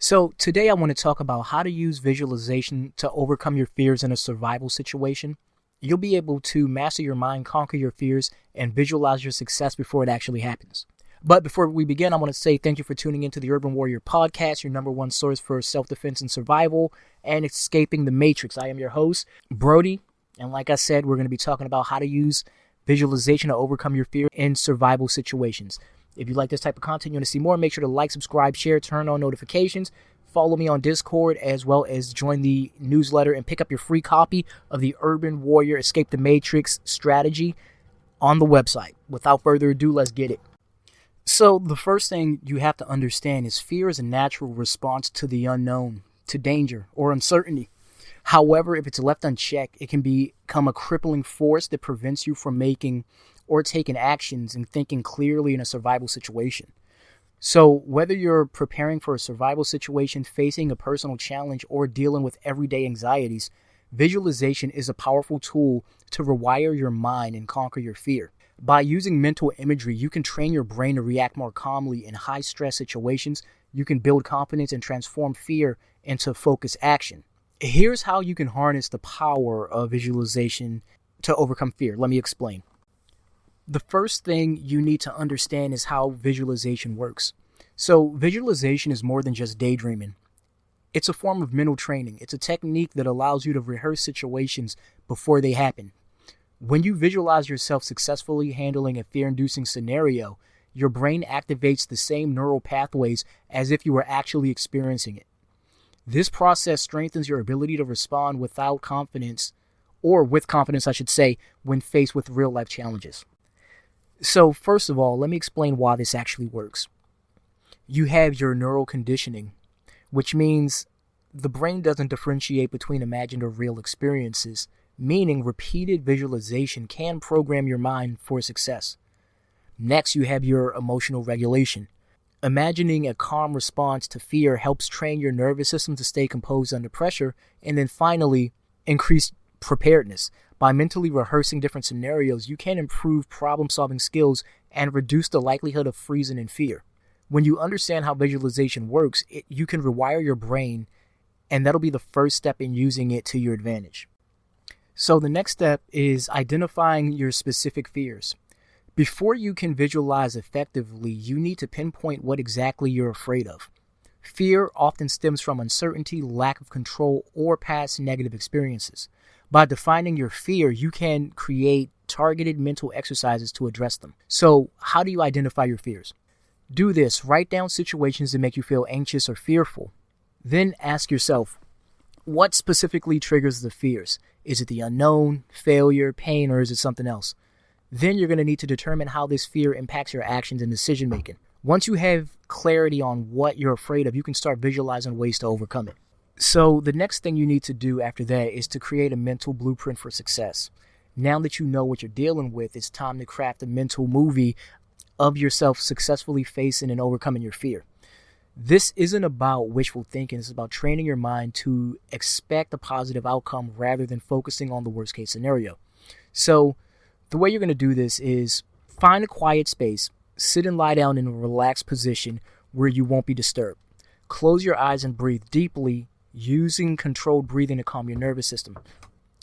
So today I want to talk about how to use visualization to overcome your fears in a survival situation. You'll be able to master your mind, conquer your fears, and visualize your success before it actually happens. But before we begin, I want to say thank you for tuning into the Urban Warrior Podcast, your number one source for self-defense and survival and escaping the matrix. I am your host, Brody, and like I said, we're going to be talking about how to use visualization to overcome your fear in survival situations. If you like this type of content, you want to see more, make sure to like, subscribe, share, turn on notifications, follow me on Discord, as well as join the newsletter and pick up your free copy of the Urban Warrior Escape the Matrix strategy on the website. Without further ado, let's get it. So the first thing you have to understand is fear is a natural response to the unknown, to danger or uncertainty. However, if it's left unchecked, it can become a crippling force that prevents you from making or taking actions and thinking clearly in a survival situation. So whether you're preparing for a survival situation, facing a personal challenge, or dealing with everyday anxieties, visualization is a powerful tool to rewire your mind and conquer your fear. By using mental imagery, you can train your brain to react more calmly in high-stress situations. You can build confidence and transform fear into focused action. Here's how you can harness the power of visualization to overcome fear. Let me explain. The first thing you need to understand is how visualization works. So visualization is more than just daydreaming. It's a form of mental training. It's a technique that allows you to rehearse situations before they happen. When you visualize yourself successfully handling a fear-inducing scenario, your brain activates the same neural pathways as if you were actually experiencing it. This process strengthens your ability to respond with confidence, when faced with real-life challenges. So first of all, let me explain why this actually works. You have your neural conditioning, which means the brain doesn't differentiate between imagined or real experiences, meaning repeated visualization can program your mind for success. Next, you have your emotional regulation. Imagining a calm response to fear helps train your nervous system to stay composed under pressure, and then finally, increase preparedness. By mentally rehearsing different scenarios, you can improve problem-solving skills and reduce the likelihood of freezing in fear. When you understand how visualization works, you can rewire your brain, and that'll be the first step in using it to your advantage. So the next step is identifying your specific fears. Before you can visualize effectively, you need to pinpoint what exactly you're afraid of. Fear often stems from uncertainty, lack of control, or past negative experiences. By defining your fear, you can create targeted mental exercises to address them. So, how do you identify your fears? Do this. Write down situations that make you feel anxious or fearful. Then ask yourself, what specifically triggers the fears? Is it the unknown, failure, pain, or is it something else? Then you're going to need to determine how this fear impacts your actions and decision making. Once you have clarity on what you're afraid of, you can start visualizing ways to overcome it. So the next thing you need to do after that is to create a mental blueprint for success. Now that you know what you're dealing with, it's time to craft a mental movie of yourself successfully facing and overcoming your fear. This isn't about wishful thinking. It's about training your mind to expect a positive outcome rather than focusing on the worst case scenario. So the way you're going to do this is find a quiet space, sit and lie down in a relaxed position where you won't be disturbed. Close your eyes and breathe deeply, using controlled breathing to calm your nervous system.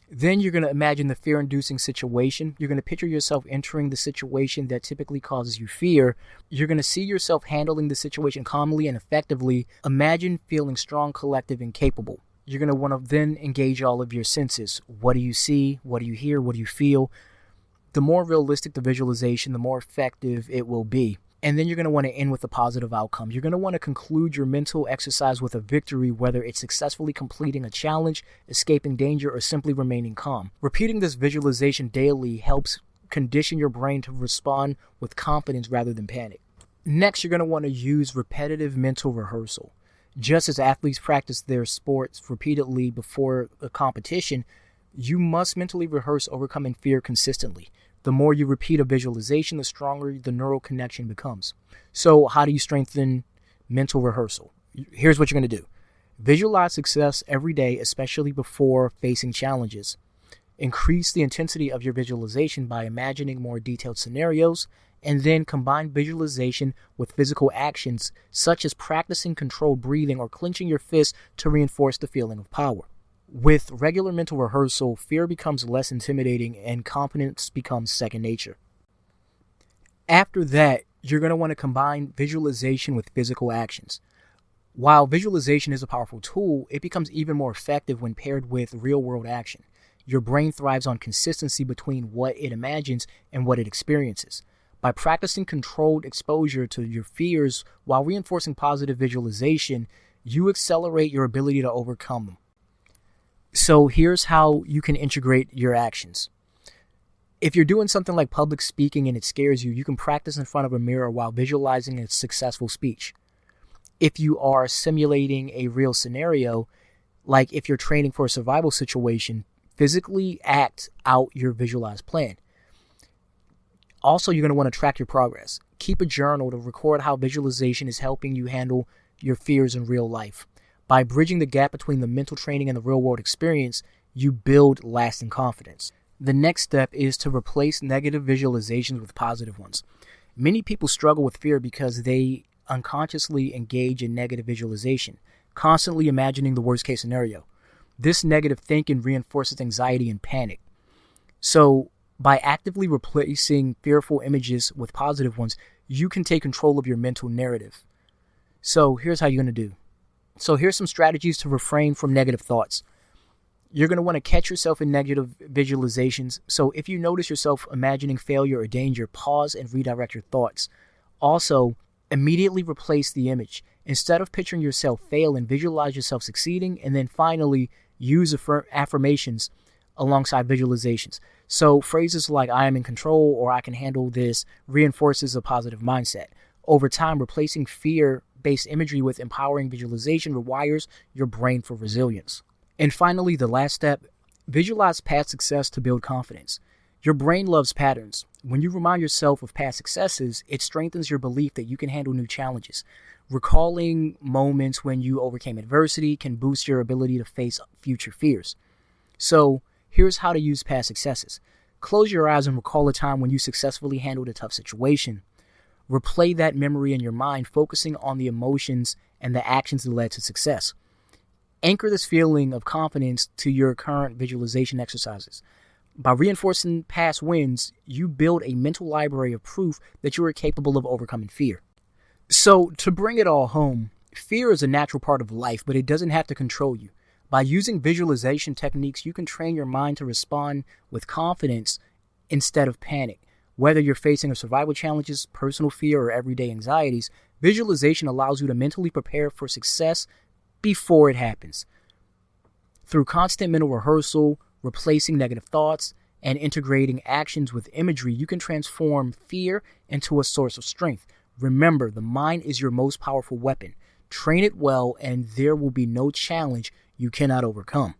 Then you're going to imagine the fear-inducing situation. You're going to picture yourself entering the situation that typically causes you fear. You're going to see yourself handling the situation calmly and effectively. Imagine feeling strong, collective, and capable. You're going to want to then engage all of your senses. What do you see? What do you hear? What do you feel? The more realistic the visualization, the more effective it will be. And then you're going to want to end with a positive outcome. You're going to want to conclude your mental exercise with a victory, whether it's successfully completing a challenge, escaping danger, or simply remaining calm. Repeating this visualization daily helps condition your brain to respond with confidence rather than panic. Next, you're going to want to use repetitive mental rehearsal. Just as athletes practice their sports repeatedly before a competition, you must mentally rehearse overcoming fear consistently. The more you repeat a visualization, the stronger the neural connection becomes. So how do you strengthen mental rehearsal? Here's what you're going to do. Visualize success every day, especially before facing challenges. Increase the intensity of your visualization by imagining more detailed scenarios and then combine visualization with physical actions, such as practicing controlled breathing or clenching your fists to reinforce the feeling of power. With regular mental rehearsal, fear becomes less intimidating and confidence becomes second nature. After that, you're going to want to combine visualization with physical actions. While visualization is a powerful tool, it becomes even more effective when paired with real-world action. Your brain thrives on consistency between what it imagines and what it experiences. By practicing controlled exposure to your fears while reinforcing positive visualization, you accelerate your ability to overcome them. So here's how you can integrate your actions. If you're doing something like public speaking and it scares you, you can practice in front of a mirror while visualizing a successful speech. If you are simulating a real scenario, like if you're training for a survival situation, physically act out your visualized plan. Also, you're going to want to track your progress. Keep a journal to record how visualization is helping you handle your fears in real life. By bridging the gap between the mental training and the real-world experience, you build lasting confidence. The next step is to replace negative visualizations with positive ones. Many people struggle with fear because they unconsciously engage in negative visualization, constantly imagining the worst-case scenario. This negative thinking reinforces anxiety and panic. So, by actively replacing fearful images with positive ones, you can take control of your mental narrative. So, here's how you're going to do. So here's some strategies to refrain from negative thoughts. You're going to want to catch yourself in negative visualizations. So if you notice yourself imagining failure or danger, pause and redirect your thoughts. Also, immediately replace the image. Instead of picturing yourself failing, visualize yourself succeeding, and then finally use affirmations alongside visualizations. So phrases like "I am in control" or "I can handle this" reinforces a positive mindset. Over time, replacing fear-based imagery with empowering visualization rewires your brain for resilience. And finally, the last step, visualize past success to build confidence. Your brain loves patterns. When you remind yourself of past successes, it strengthens your belief that you can handle new challenges. Recalling moments when you overcame adversity can boost your ability to face future fears. So, here's how to use past successes. Close your eyes and recall a time when you successfully handled a tough situation. Replay that memory in your mind, focusing on the emotions and the actions that led to success. Anchor this feeling of confidence to your current visualization exercises. By reinforcing past wins, you build a mental library of proof that you are capable of overcoming fear. So, to bring it all home, fear is a natural part of life, but it doesn't have to control you. By using visualization techniques, you can train your mind to respond with confidence instead of panic. Whether you're facing survival challenges, personal fear, or everyday anxieties, visualization allows you to mentally prepare for success before it happens. Through constant mental rehearsal, replacing negative thoughts, and integrating actions with imagery, you can transform fear into a source of strength. Remember, the mind is your most powerful weapon. Train it well, and there will be no challenge you cannot overcome.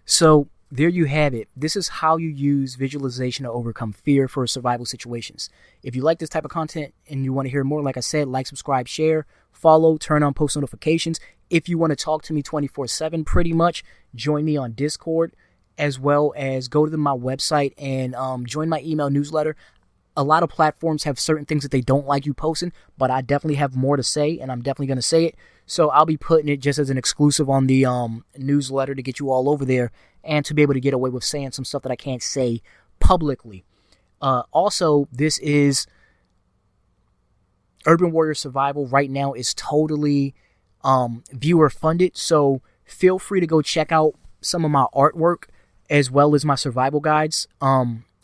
So, there you have it. This is how you use visualization to overcome fear for survival situations. If you like this type of content and you want to hear more, like I said, like, subscribe, share, follow, turn on post notifications. If you want to talk to me 24/7 pretty much, join me on Discord, as well as go to my website and join my email newsletter. A lot of platforms have certain things that they don't like you posting, but I definitely have more to say, and I'm definitely going to say it. So I'll be putting it just as an exclusive on the newsletter to get you all over there and to be able to get away with saying some stuff that I can't say publicly. Also, this is Urban Warrior Survival right now is totally viewer funded, so feel free to go check out some of my artwork as well as my survival guides.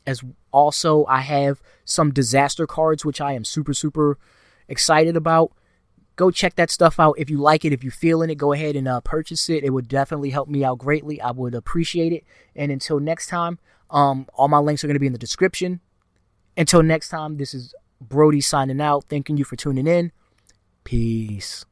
As also, I have some disaster cards, which I am super excited about. Go check that stuff out. If you like it, if you're feeling it, go ahead and purchase it. It would definitely help me out greatly. I would appreciate it. And until next time, all my links are going to be in the description. Until next time, this is Brody signing out. Thanking you for tuning in. Peace.